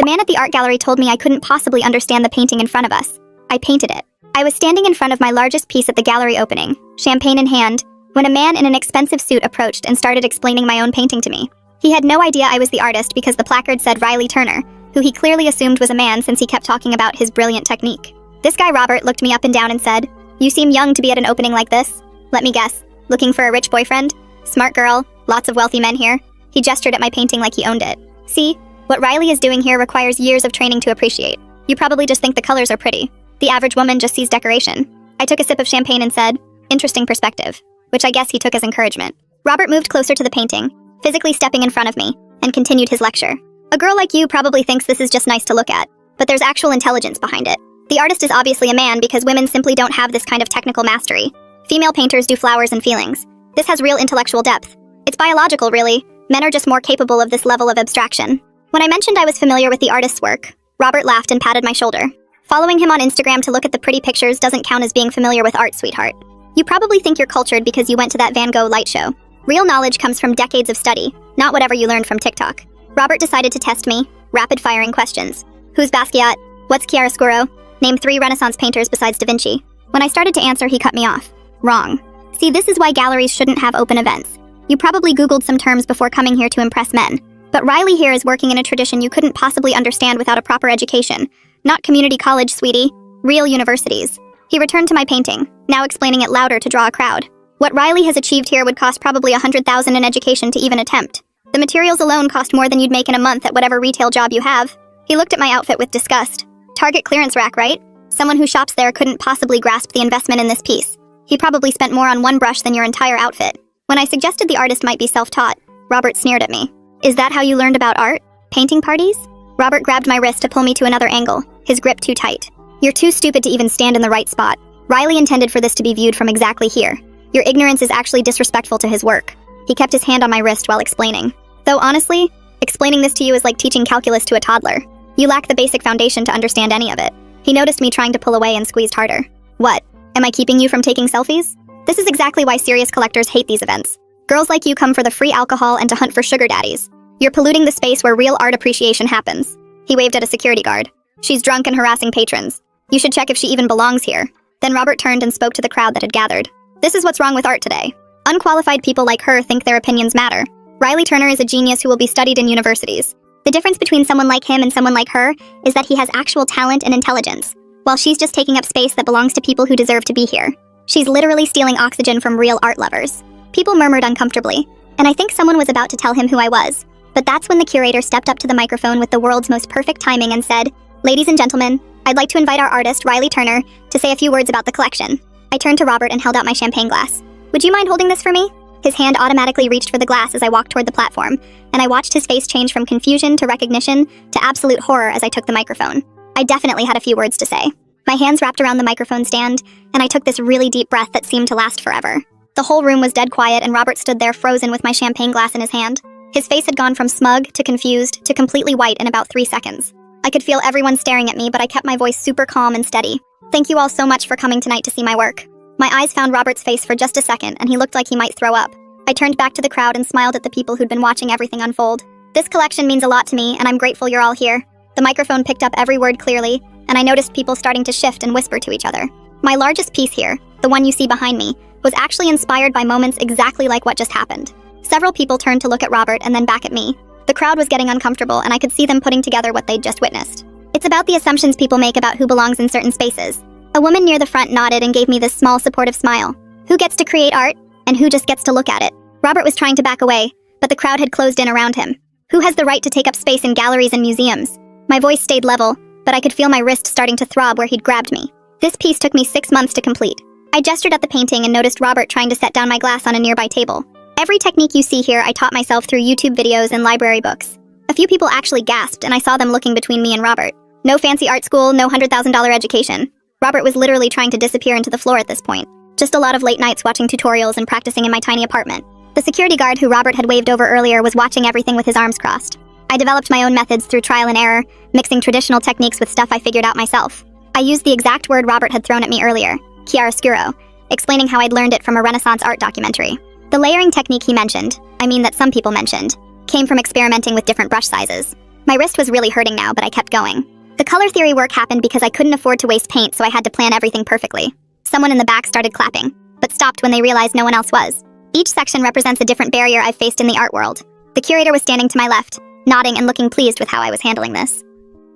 man at the art gallery told me I couldn't possibly understand the painting in front of us. I painted it. I was standing in front of my largest piece at the gallery opening, champagne in hand, when a man in an expensive suit approached and started explaining my own painting to me. He had no idea I was the artist because the placard said Riley Turner, who he clearly assumed was a man since he kept talking about his brilliant technique. This guy Robert looked me up and down and said, "You seem young to be at an opening like this. Let me guess, looking for a rich boyfriend? Smart girl, lots of wealthy men here." He gestured at my painting like he owned it. "See, what Riley is doing here requires years of training to appreciate. You probably just think the colors are pretty. The average woman just sees decoration." I took a sip of champagne and said, "Interesting perspective," which I guess he took as encouragement. Robert moved closer to the painting, physically stepping in front of me, and continued his lecture. "A girl like you probably thinks this is just nice to look at, but there's actual intelligence behind it. The artist is obviously a man because women simply don't have this kind of technical mastery. Female painters do flowers and feelings. This has real intellectual depth. It's biological, really. Men are just more capable of this level of abstraction." When I mentioned I was familiar with the artist's work, Robert laughed and patted my shoulder. "Following him on Instagram to look at the pretty pictures doesn't count as being familiar with art, sweetheart. You probably think you're cultured because you went to that Van Gogh light show. Real knowledge comes from decades of study, not whatever you learned from TikTok." Robert decided to test me, rapid-firing questions. "Who's Basquiat? What's chiaroscuro? Name 3 Renaissance painters besides Da Vinci." When I started to answer, he cut me off. "Wrong. See, this is why galleries shouldn't have open events. You probably Googled some terms before coming here to impress men. But Riley here is working in a tradition you couldn't possibly understand without a proper education. Not community college, sweetie. Real universities." He returned to my painting, now explaining it louder to draw a crowd. "What Riley has achieved here would cost probably $100,000 in education to even attempt. The materials alone cost more than you'd make in a month at whatever retail job you have." He looked at my outfit with disgust. "Target clearance rack, right? Someone who shops there couldn't possibly grasp the investment in this piece. He probably spent more on one brush than your entire outfit." When I suggested the artist might be self-taught, Robert sneered at me. "Is that how you learned about art? Painting parties?" Robert grabbed my wrist to pull me to another angle, his grip too tight. "You're too stupid to even stand in the right spot. Riley intended for this to be viewed from exactly here. Your ignorance is actually disrespectful to his work." He kept his hand on my wrist while explaining. "Though honestly, explaining this to you is like teaching calculus to a toddler. You lack the basic foundation to understand any of it." He noticed me trying to pull away and squeezed harder. "What? Am I keeping you from taking selfies? This is exactly why serious collectors hate these events. Girls like you come for the free alcohol and to hunt for sugar daddies. You're polluting the space where real art appreciation happens." He waved at a security guard. "She's drunk and harassing patrons. You should check if she even belongs here." Then Robert turned and spoke to the crowd that had gathered. "This is what's wrong with art today. Unqualified people like her think their opinions matter. Riley Turner is a genius who will be studied in universities. The difference between someone like him and someone like her is that he has actual talent and intelligence, while she's just taking up space that belongs to people who deserve to be here. She's literally stealing oxygen from real art lovers." People murmured uncomfortably, and I think someone was about to tell him who I was. But that's when the curator stepped up to the microphone with the world's most perfect timing and said, "Ladies and gentlemen, I'd like to invite our artist, Riley Turner, to say a few words about the collection." I turned to Robert and held out my champagne glass. "Would you mind holding this for me?" His hand automatically reached for the glass as I walked toward the platform, and I watched his face change from confusion to recognition to absolute horror as I took the microphone. I definitely had a few words to say. My hands wrapped around the microphone stand, and I took this really deep breath that seemed to last forever. The whole room was dead quiet, and Robert stood there frozen with my champagne glass in his hand. His face had gone from smug to confused to completely white in about 3 seconds. I could feel everyone staring at me, but I kept my voice super calm and steady. "Thank you all so much for coming tonight to see my work." My eyes found Robert's face for just a second, and he looked like he might throw up. I turned back to the crowd and smiled at the people who'd been watching everything unfold. "This collection means a lot to me, and I'm grateful you're all here." The microphone picked up every word clearly, and I noticed people starting to shift and whisper to each other. My largest piece here, the one you see behind me, was actually inspired by moments exactly like what just happened. Several people turned to look at Robert and then back at me. The crowd was getting uncomfortable, and I could see them putting together what they'd just witnessed. "It's about the assumptions people make about who belongs in certain spaces." A woman near the front nodded and gave me this small supportive smile. "Who gets to create art, and who just gets to look at it?" Robert was trying to back away, but the crowd had closed in around him. "Who has the right to take up space in galleries and museums?" My voice stayed level, but I could feel my wrist starting to throb where he'd grabbed me. This piece took me 6 months to complete. I gestured at the painting and noticed Robert trying to set down my glass on a nearby table. Every technique you see here I taught myself through YouTube videos and library books. A few people actually gasped, and I saw them looking between me and Robert. No fancy art school, no $100,000 education. Robert was literally trying to disappear into the floor at this point. Just a lot of late nights watching tutorials and practicing in my tiny apartment. The security guard who Robert had waved over earlier was watching everything with his arms crossed. I developed my own methods through trial and error, mixing traditional techniques with stuff I figured out myself. I used the exact word Robert had thrown at me earlier, chiaroscuro, explaining how I'd learned it from a Renaissance art documentary. The layering technique he mentioned, that some people mentioned, came from experimenting with different brush sizes. My wrist was really hurting now, but I kept going. The color theory work happened because I couldn't afford to waste paint, so I had to plan everything perfectly. Someone in the back started clapping, but stopped when they realized no one else was. Each section represents a different barrier I've faced in the art world. The curator was standing to my left, nodding and looking pleased with how I was handling this.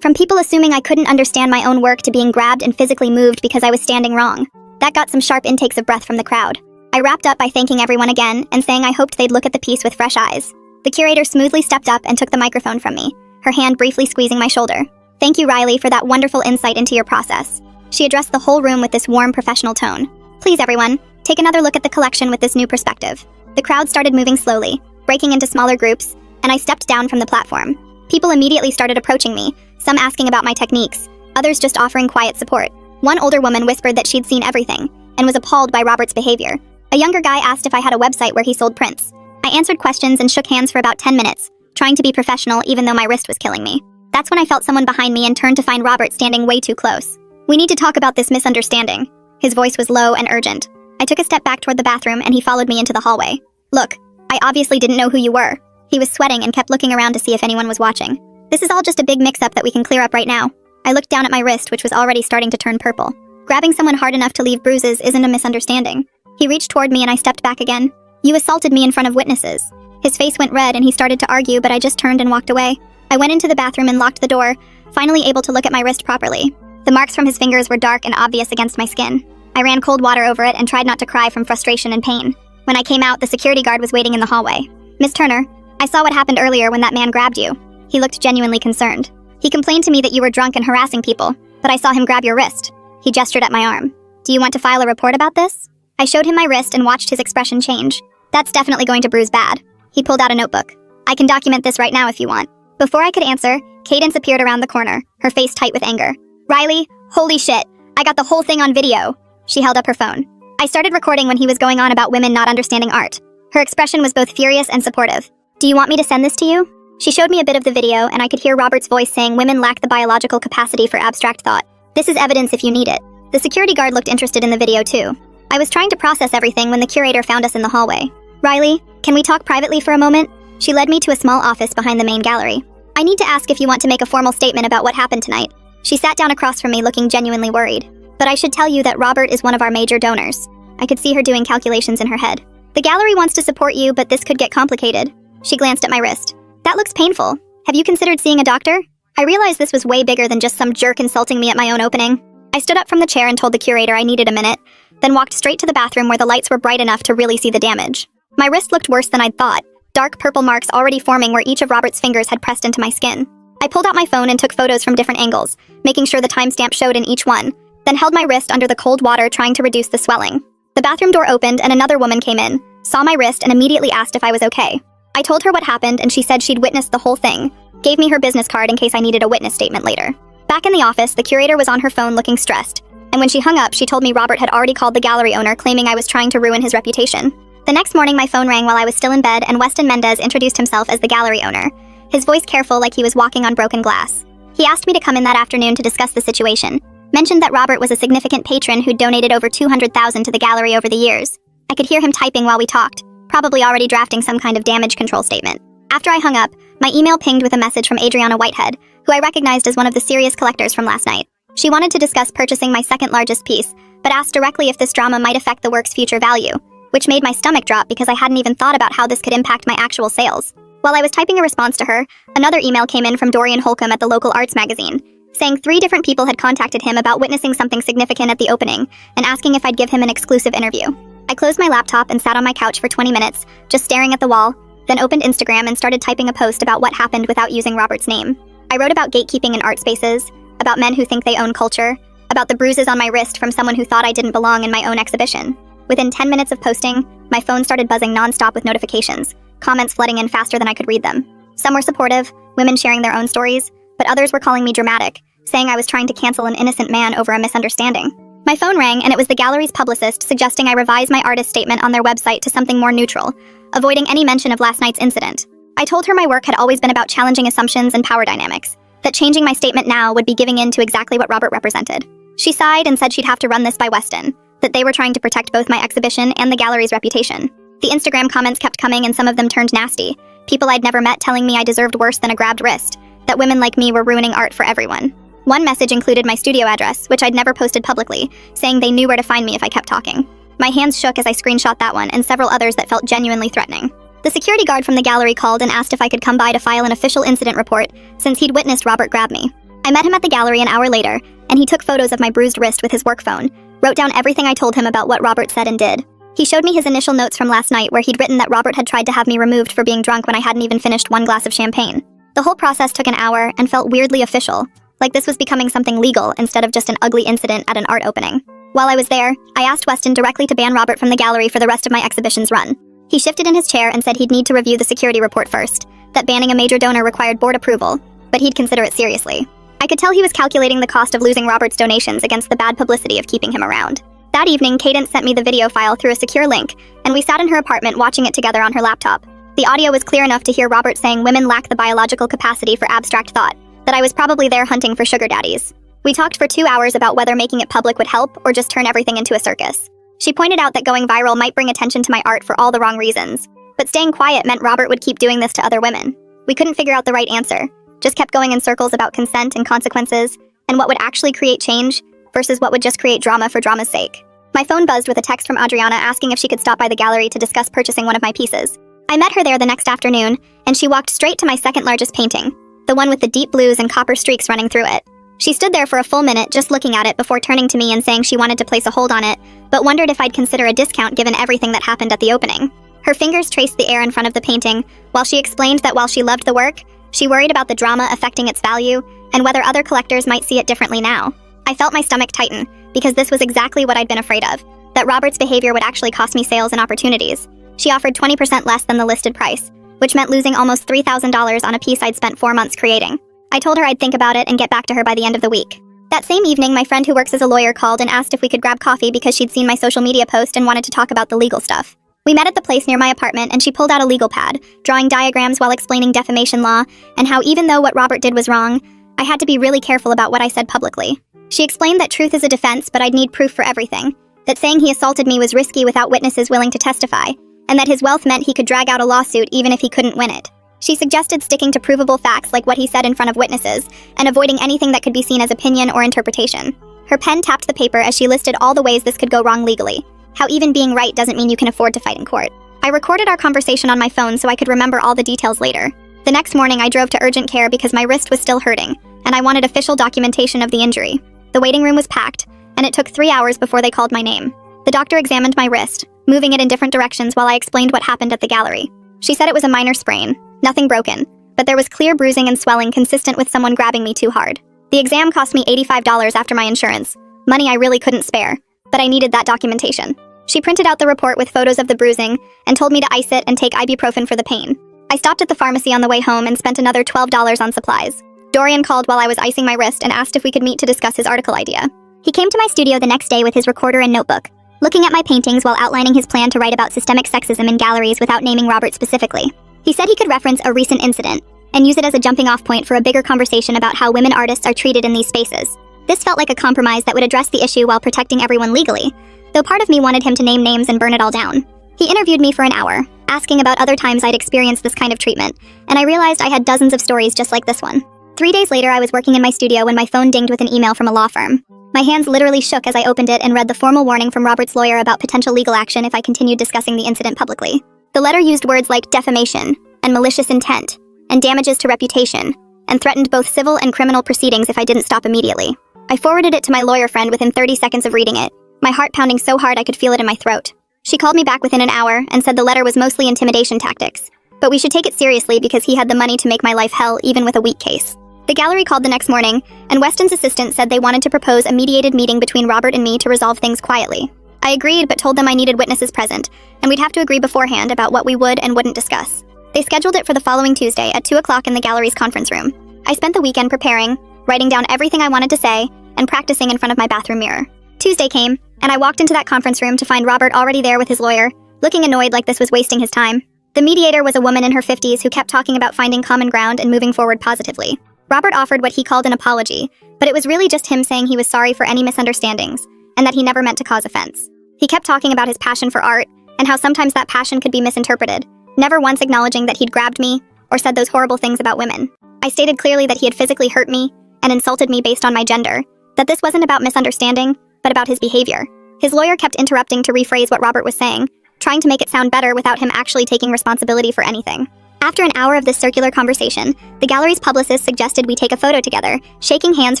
From people assuming I couldn't understand my own work to being grabbed and physically moved because I was standing wrong. That got some sharp intakes of breath from the crowd. I wrapped up by thanking everyone again and saying I hoped they'd look at the piece with fresh eyes. The curator smoothly stepped up and took the microphone from me, her hand briefly squeezing my shoulder. Thank you, Riley, for that wonderful insight into your process. She addressed the whole room with this warm, professional tone. Please, everyone, take another look at the collection with this new perspective. The crowd started moving slowly, breaking into smaller groups, and I stepped down from the platform. People immediately started approaching me, some asking about my techniques, others just offering quiet support. One older woman whispered that she'd seen everything, and was appalled by Robert's behavior. A younger guy asked if I had a website where he sold prints. I answered questions and shook hands for about 10 minutes, trying to be professional even though my wrist was killing me. That's when I felt someone behind me and turned to find Robert standing way too close. We need to talk about this misunderstanding. His voice was low and urgent. I took a step back toward the bathroom and he followed me into the hallway. Look, I obviously didn't know who you were. He was sweating and kept looking around to see if anyone was watching. This is all just a big mix-up that we can clear up right now. I looked down at my wrist, which was already starting to turn purple. Grabbing someone hard enough to leave bruises isn't a misunderstanding. He reached toward me and I stepped back again. You assaulted me in front of witnesses. His face went red and he started to argue, but I just turned and walked away. I went into the bathroom and locked the door, finally able to look at my wrist properly. The marks from his fingers were dark and obvious against my skin. I ran cold water over it and tried not to cry from frustration and pain. When I came out, the security guard was waiting in the hallway. Miss Turner, I saw what happened earlier when that man grabbed you. He looked genuinely concerned. He complained to me that you were drunk and harassing people, but I saw him grab your wrist. He gestured at my arm. Do you want to file a report about this? I showed him my wrist and watched his expression change. That's definitely going to bruise bad. He pulled out a notebook. I can document this right now if you want. Before I could answer, Cadence appeared around the corner, her face tight with anger. Riley, holy shit, I got the whole thing on video. She held up her phone. I started recording when he was going on about women not understanding art. Her expression was both furious and supportive. Do you want me to send this to you? She showed me a bit of the video and I could hear Robert's voice saying women lack the biological capacity for abstract thought. This is evidence if you need it. The security guard looked interested in the video too. I was trying to process everything when the curator found us in the hallway. Riley, can we talk privately for a moment? She led me to a small office behind the main gallery. I need to ask if you want to make a formal statement about what happened tonight. She sat down across from me looking genuinely worried. But I should tell you that Robert is one of our major donors. I could see her doing calculations in her head. The gallery wants to support you, but this could get complicated. She glanced at my wrist. That looks painful. Have you considered seeing a doctor? I realized this was way bigger than just some jerk insulting me at my own opening. I stood up from the chair and told the curator I needed a minute, then walked straight to the bathroom where the lights were bright enough to really see the damage. My wrist looked worse than I'd thought, dark purple marks already forming where each of Robert's fingers had pressed into my skin. I pulled out my phone and took photos from different angles, making sure the timestamp showed in each one, then held my wrist under the cold water trying to reduce the swelling. The bathroom door opened and another woman came in, saw my wrist and immediately asked if I was okay. I told her what happened and she said she'd witnessed the whole thing, gave me her business card in case I needed a witness statement later. Back in the office, the curator was on her phone looking stressed, and when she hung up, she told me Robert had already called the gallery owner claiming I was trying to ruin his reputation. The next morning, my phone rang while I was still in bed and Weston Mendez introduced himself as the gallery owner, his voice careful like he was walking on broken glass. He asked me to come in that afternoon to discuss the situation, mentioned that Robert was a significant patron who'd donated over $200,000 to the gallery over the years. I could hear him typing while we talked, probably already drafting some kind of damage control statement. After I hung up, my email pinged with a message from Adriana Whitehead, who I recognized as one of the serious collectors from last night. She wanted to discuss purchasing my second largest piece, but asked directly if this drama might affect the work's future value, which made my stomach drop because I hadn't even thought about how this could impact my actual sales. While I was typing a response to her, another email came in from Dorian Holcomb at the local arts magazine, saying 3 different people had contacted him about witnessing something significant at the opening and asking if I'd give him an exclusive interview. I closed my laptop and sat on my couch for 20 minutes, just staring at the wall, then opened Instagram and started typing a post about what happened without using Robert's name. I wrote about gatekeeping in art spaces, about men who think they own culture, about the bruises on my wrist from someone who thought I didn't belong in my own exhibition. Within 10 minutes of posting, my phone started buzzing nonstop with notifications, comments flooding in faster than I could read them. Some were supportive, women sharing their own stories, but others were calling me dramatic, saying I was trying to cancel an innocent man over a misunderstanding. My phone rang and it was the gallery's publicist suggesting I revise my artist statement on their website to something more neutral, avoiding any mention of last night's incident. I told her my work had always been about challenging assumptions and power dynamics, that changing my statement now would be giving in to exactly what Robert represented. She sighed and said she'd have to run this by Weston, that they were trying to protect both my exhibition and the gallery's reputation. The Instagram comments kept coming and some of them turned nasty, people I'd never met telling me I deserved worse than a grabbed wrist, that women like me were ruining art for everyone. One message included my studio address, which I'd never posted publicly, saying they knew where to find me if I kept talking. My hands shook as I screenshot that one and several others that felt genuinely threatening. The security guard from the gallery called and asked if I could come by to file an official incident report since he'd witnessed Robert grab me. I met him at the gallery an hour later, and he took photos of my bruised wrist with his work phone, wrote down everything I told him about what Robert said and did. He showed me his initial notes from last night where he'd written that Robert had tried to have me removed for being drunk when I hadn't even finished one glass of champagne. The whole process took an hour and felt weirdly official, like this was becoming something legal instead of just an ugly incident at an art opening. While I was there, I asked Weston directly to ban Robert from the gallery for the rest of my exhibition's run. He shifted in his chair and said he'd need to review the security report first, that banning a major donor required board approval, but he'd consider it seriously. I could tell he was calculating the cost of losing Robert's donations against the bad publicity of keeping him around. That evening, Cadence sent me the video file through a secure link, and we sat in her apartment watching it together on her laptop. The audio was clear enough to hear Robert saying women lack the biological capacity for abstract thought, that I was probably there hunting for sugar daddies. We talked for 2 hours about whether making it public would help or just turn everything into a circus. She pointed out that going viral might bring attention to my art for all the wrong reasons, but staying quiet meant Robert would keep doing this to other women. We couldn't figure out the right answer, just kept going in circles about consent and consequences, and what would actually create change versus what would just create drama for drama's sake. My phone buzzed with a text from Adriana asking if she could stop by the gallery to discuss purchasing one of my pieces. I met her there the next afternoon, and she walked straight to my second largest painting, the one with the deep blues and copper streaks running through it. She stood there for a full minute just looking at it before turning to me and saying she wanted to place a hold on it, but wondered if I'd consider a discount given everything that happened at the opening. Her fingers traced the air in front of the painting, while she explained that while she loved the work, she worried about the drama affecting its value, and whether other collectors might see it differently now. I felt my stomach tighten, because this was exactly what I'd been afraid of, that Robert's behavior would actually cost me sales and opportunities. She offered 20% less than the listed price, which meant losing almost $3,000 on a piece I'd spent 4 months creating. I told her I'd think about it and get back to her by the end of the week. That same evening, my friend who works as a lawyer called and asked if we could grab coffee because she'd seen my social media post and wanted to talk about the legal stuff. We met at the place near my apartment and she pulled out a legal pad, drawing diagrams while explaining defamation law and how even though what Robert did was wrong, I had to be really careful about what I said publicly. She explained that truth is a defense, but I'd need proof for everything, that saying he assaulted me was risky without witnesses willing to testify, and that his wealth meant he could drag out a lawsuit even if he couldn't win it. She suggested sticking to provable facts like what he said in front of witnesses, and avoiding anything that could be seen as opinion or interpretation. Her pen tapped the paper as she listed all the ways this could go wrong legally, how even being right doesn't mean you can afford to fight in court. I recorded our conversation on my phone so I could remember all the details later. The next morning I drove to urgent care because my wrist was still hurting, and I wanted official documentation of the injury. The waiting room was packed, and it took 3 hours before they called my name. The doctor examined my wrist, moving it in different directions while I explained what happened at the gallery. She said it was a minor sprain, nothing broken, but there was clear bruising and swelling consistent with someone grabbing me too hard. The exam cost me $85 after my insurance, money I really couldn't spare, but I needed that documentation. She printed out the report with photos of the bruising and told me to ice it and take ibuprofen for the pain. I stopped at the pharmacy on the way home and spent another $12 on supplies. Dorian called while I was icing my wrist and asked if we could meet to discuss his article idea. He came to my studio the next day with his recorder and notebook, looking at my paintings while outlining his plan to write about systemic sexism in galleries without naming Robert specifically. He said he could reference a recent incident and use it as a jumping-off point for a bigger conversation about how women artists are treated in these spaces. This felt like a compromise that would address the issue while protecting everyone legally, though part of me wanted him to name names and burn it all down. He interviewed me for an hour, asking about other times I'd experienced this kind of treatment, and I realized I had dozens of stories just like this one. 3 days later, I was working in my studio when my phone dinged with an email from a law firm. My hands literally shook as I opened it and read the formal warning from Robert's lawyer about potential legal action if I continued discussing the incident publicly. The letter used words like defamation and malicious intent and damages to reputation, and threatened both civil and criminal proceedings if I didn't stop immediately. I forwarded it to my lawyer friend within 30 seconds of reading it, my heart pounding so hard I could feel it in my throat. She called me back within an hour and said the letter was mostly intimidation tactics, but we should take it seriously because he had the money to make my life hell even with a weak case. The gallery called the next morning, and Weston's assistant said they wanted to propose a mediated meeting between Robert and me to resolve things quietly. I agreed, but told them I needed witnesses present, and we'd have to agree beforehand about what we would and wouldn't discuss. They scheduled it for the following Tuesday at 2 o'clock in the gallery's conference room. I spent the weekend preparing, writing down everything I wanted to say, and practicing in front of my bathroom mirror. Tuesday came, and I walked into that conference room to find Robert already there with his lawyer, looking annoyed like this was wasting his time. The mediator was a woman in her 50s who kept talking about finding common ground and moving forward positively. Robert offered what he called an apology, but it was really just him saying he was sorry for any misunderstandings, and that he never meant to cause offense. He kept talking about his passion for art, and how sometimes that passion could be misinterpreted, never once acknowledging that he'd grabbed me, or said those horrible things about women. I stated clearly that he had physically hurt me and insulted me based on my gender, that this wasn't about misunderstanding, but about his behavior. His lawyer kept interrupting to rephrase what Robert was saying, trying to make it sound better without him actually taking responsibility for anything. After an hour of this circular conversation, the gallery's publicist suggested we take a photo together, shaking hands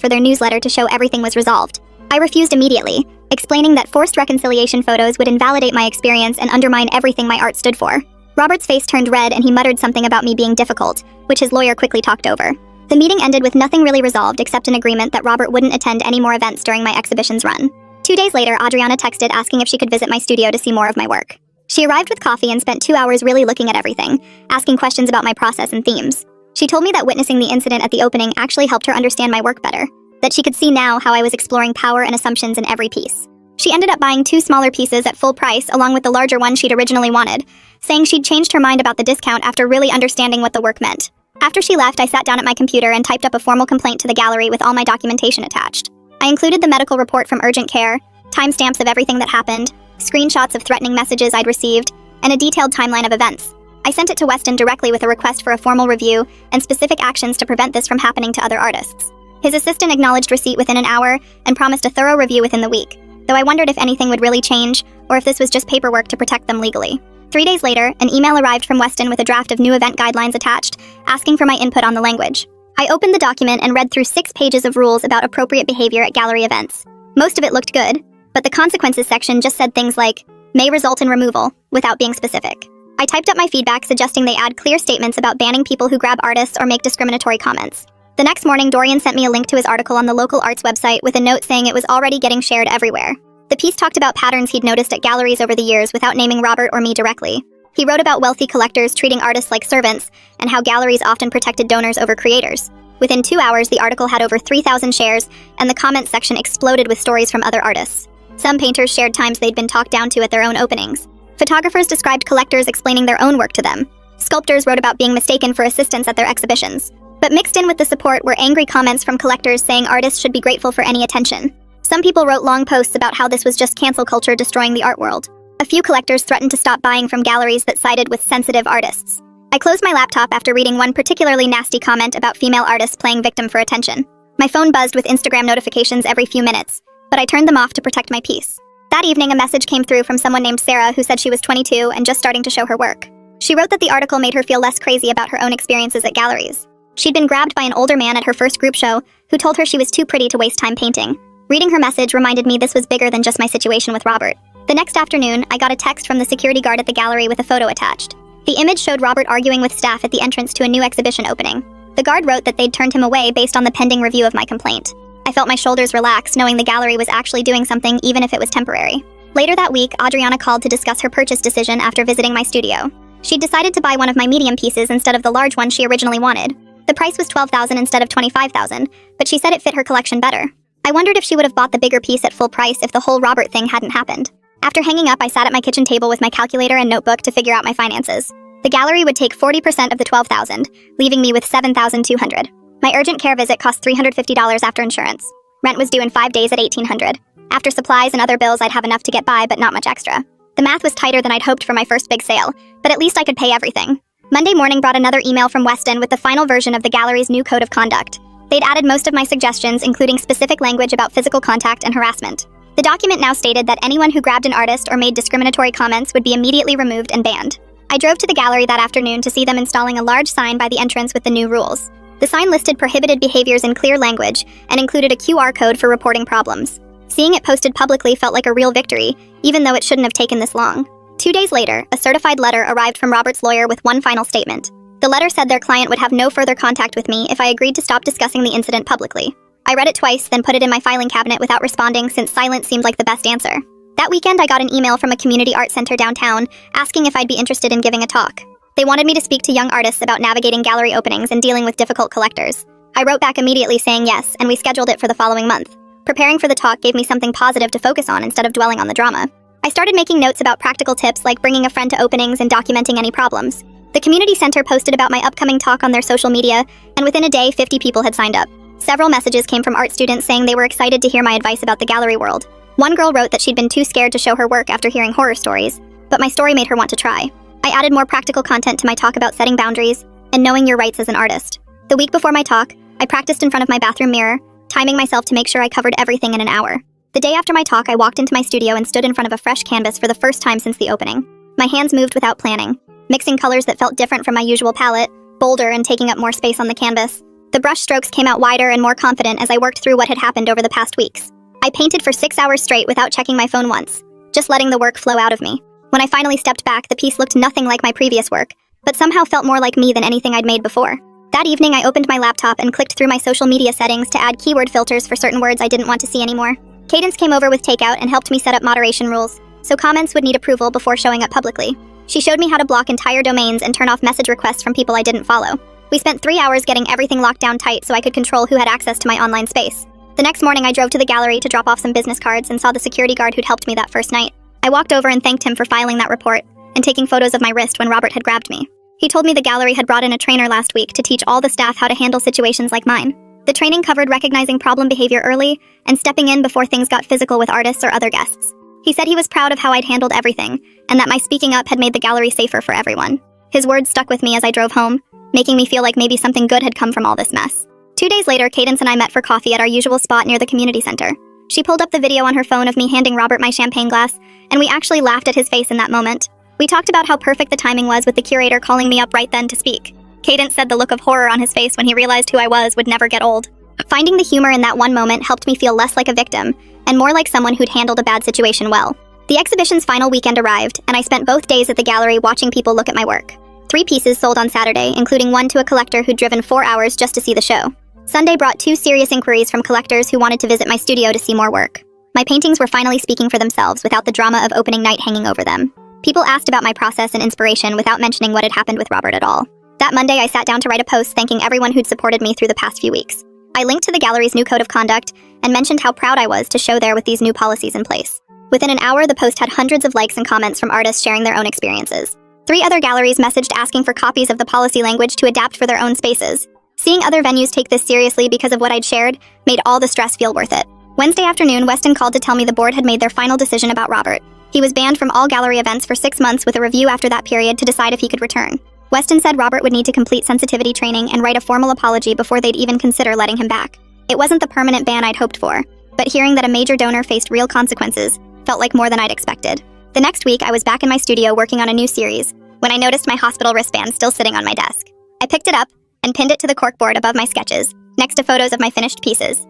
for their newsletter to show everything was resolved. I refused immediately, explaining that forced reconciliation photos would invalidate my experience and undermine everything my art stood for. Robert's face turned red and he muttered something about me being difficult, which his lawyer quickly talked over. The meeting ended with nothing really resolved except an agreement that Robert wouldn't attend any more events during my exhibition's run. 2 days later, Adriana texted asking if she could visit my studio to see more of my work. She arrived with coffee and spent 2 hours really looking at everything, asking questions about my process and themes. She told me that witnessing the incident at the opening actually helped her understand my work better, that she could see now how I was exploring power and assumptions in every piece. She ended up buying 2 smaller pieces at full price along with the larger one she'd originally wanted, saying she'd changed her mind about the discount after really understanding what the work meant. After she left, I sat down at my computer and typed up a formal complaint to the gallery with all my documentation attached. I included the medical report from urgent care, timestamps of everything that happened, screenshots of threatening messages I'd received, and a detailed timeline of events. I sent it to Weston directly with a request for a formal review and specific actions to prevent this from happening to other artists. His assistant acknowledged receipt within an hour and promised a thorough review within the week, though I wondered if anything would really change or if this was just paperwork to protect them legally. 3 days later, an email arrived from Weston with a draft of new event guidelines attached, asking for my input on the language. I opened the document and read through 6 pages of rules about appropriate behavior at gallery events. Most of it looked good, but the consequences section just said things like, may result in removal, without being specific. I typed up my feedback suggesting they add clear statements about banning people who grab artists or make discriminatory comments. The next morning, Dorian sent me a link to his article on the local arts website with a note saying it was already getting shared everywhere. The piece talked about patterns he'd noticed at galleries over the years without naming Robert or me directly. He wrote about wealthy collectors treating artists like servants and how galleries often protected donors over creators. Within 2 hours, the article had over 3,000 shares, and the comments section exploded with stories from other artists. Some painters shared times they'd been talked down to at their own openings. Photographers described collectors explaining their own work to them. Sculptors wrote about being mistaken for assistants at their exhibitions. But mixed in with the support were angry comments from collectors saying artists should be grateful for any attention. Some people wrote long posts about how this was just cancel culture destroying the art world. A few collectors threatened to stop buying from galleries that sided with sensitive artists. I closed my laptop after reading one particularly nasty comment about female artists playing victim for attention. My phone buzzed with Instagram notifications every few minutes, but I turned them off to protect my peace. That evening, a message came through from someone named Sarah who said she was 22 and just starting to show her work. She wrote that the article made her feel less crazy about her own experiences at galleries. She'd been grabbed by an older man at her first group show who told her she was too pretty to waste time painting. Reading her message reminded me this was bigger than just my situation with Robert. The next afternoon, I got a text from the security guard at the gallery with a photo attached. The image showed Robert arguing with staff at the entrance to a new exhibition opening. The guard wrote that they'd turned him away based on the pending review of my complaint. I felt my shoulders relax knowing the gallery was actually doing something even if it was temporary. Later that week, Adriana called to discuss her purchase decision after visiting my studio. She'd decided to buy one of my medium pieces instead of the large one she originally wanted. The price was $12,000 instead of $25,000, but she said it fit her collection better. I wondered if she would have bought the bigger piece at full price if the whole Robert thing hadn't happened. After hanging up, I sat at my kitchen table with my calculator and notebook to figure out my finances. The gallery would take 40% of the $12,000, leaving me with $7,200. My urgent care visit cost $350 after insurance. Rent was due in 5 days at $1,800. After supplies and other bills, I'd have enough to get by, but not much extra. The math was tighter than I'd hoped for my first big sale, but at least I could pay everything. Monday morning brought another email from Weston with the final version of the gallery's new code of conduct. They'd added most of my suggestions, including specific language about physical contact and harassment. The document now stated that anyone who grabbed an artist or made discriminatory comments would be immediately removed and banned. I drove to the gallery that afternoon to see them installing a large sign by the entrance with the new rules. The sign listed prohibited behaviors in clear language and included a QR code for reporting problems. Seeing it posted publicly felt like a real victory, even though it shouldn't have taken this long. 2 days later, a certified letter arrived from Robert's lawyer with one final statement. The letter said their client would have no further contact with me if I agreed to stop discussing the incident publicly. I read it twice, then put it in my filing cabinet without responding since silence seemed like the best answer. That weekend, I got an email from a community art center downtown asking if I'd be interested in giving a talk. They wanted me to speak to young artists about navigating gallery openings and dealing with difficult collectors. I wrote back immediately saying yes, and we scheduled it for the following month. Preparing for the talk gave me something positive to focus on instead of dwelling on the drama. I started making notes about practical tips like bringing a friend to openings and documenting any problems. The community center posted about my upcoming talk on their social media, and within a day, 50 people had signed up. Several messages came from art students saying they were excited to hear my advice about the gallery world. One girl wrote that she'd been too scared to show her work after hearing horror stories, but my story made her want to try. I added more practical content to my talk about setting boundaries and knowing your rights as an artist. The week before my talk, I practiced in front of my bathroom mirror, timing myself to make sure I covered everything in an hour. The day after my talk, I walked into my studio and stood in front of a fresh canvas for the first time since the opening. My hands moved without planning, mixing colors that felt different from my usual palette, bolder and taking up more space on the canvas. The brush strokes came out wider and more confident as I worked through what had happened over the past weeks. I painted for 6 hours straight without checking my phone once, just letting the work flow out of me. When I finally stepped back, the piece looked nothing like my previous work, but somehow felt more like me than anything I'd made before. That evening, I opened my laptop and clicked through my social media settings to add keyword filters for certain words I didn't want to see anymore. Cadence came over with Takeout and helped me set up moderation rules, so comments would need approval before showing up publicly. She showed me how to block entire domains and turn off message requests from people I didn't follow. We spent 3 hours getting everything locked down tight so I could control who had access to my online space. The next morning, I drove to the gallery to drop off some business cards and saw the security guard who'd helped me that first night. I walked over and thanked him for filing that report and taking photos of my wrist when Robert had grabbed me. He told me the gallery had brought in a trainer last week to teach all the staff how to handle situations like mine. The training covered recognizing problem behavior early and stepping in before things got physical with artists or other guests. He said he was proud of how I'd handled everything and that my speaking up had made the gallery safer for everyone. His words stuck with me as I drove home, making me feel like maybe something good had come from all this mess. 2 days later, Cadence and I met for coffee at our usual spot near the community center. She pulled up the video on her phone of me handing Robert my champagne glass, and we actually laughed at his face in that moment. We talked about how perfect the timing was with the curator calling me up right then to speak. Cadence said the look of horror on his face when he realized who I was would never get old. Finding the humor in that one moment helped me feel less like a victim and more like someone who'd handled a bad situation well. The exhibition's final weekend arrived, and I spent both days at the gallery watching people look at my work. 3 pieces sold on Saturday, including one to a collector who'd driven 4 hours just to see the show. Sunday brought 2 serious inquiries from collectors who wanted to visit my studio to see more work. My paintings were finally speaking for themselves without the drama of opening night hanging over them. People asked about my process and inspiration without mentioning what had happened with Robert at all. That Monday, I sat down to write a post thanking everyone who'd supported me through the past few weeks. I linked to the gallery's new code of conduct and mentioned how proud I was to show there with these new policies in place. Within an hour, the post had hundreds of likes and comments from artists sharing their own experiences. 3 other galleries messaged asking for copies of the policy language to adapt for their own spaces. Seeing other venues take this seriously because of what I'd shared made all the stress feel worth it. Wednesday afternoon, Weston called to tell me the board had made their final decision about Robert. He was banned from all gallery events for 6 months with a review after that period to decide if he could return. Weston said Robert would need to complete sensitivity training and write a formal apology before they'd even consider letting him back. It wasn't the permanent ban I'd hoped for, but hearing that a major donor faced real consequences felt like more than I'd expected. The next week, I was back in my studio working on a new series when I noticed my hospital wristband still sitting on my desk. I picked it up and pinned it to the corkboard above my sketches, next to photos of my finished pieces.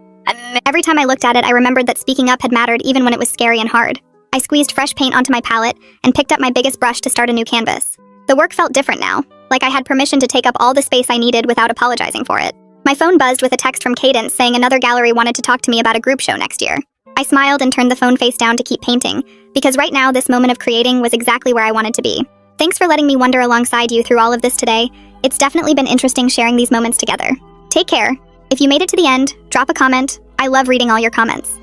Every time I looked at it, I remembered that speaking up had mattered even when it was scary and hard. I squeezed fresh paint onto my palette and picked up my biggest brush to start a new canvas. The work felt different now, like I had permission to take up all the space I needed without apologizing for it. My phone buzzed with a text from Cadence saying another gallery wanted to talk to me about a group show next year. I smiled and turned the phone face down to keep painting, because right now this moment of creating was exactly where I wanted to be. Thanks for letting me wonder alongside you through all of this today. It's definitely been interesting sharing these moments together. Take care. If you made it to the end, drop a comment. I love reading all your comments.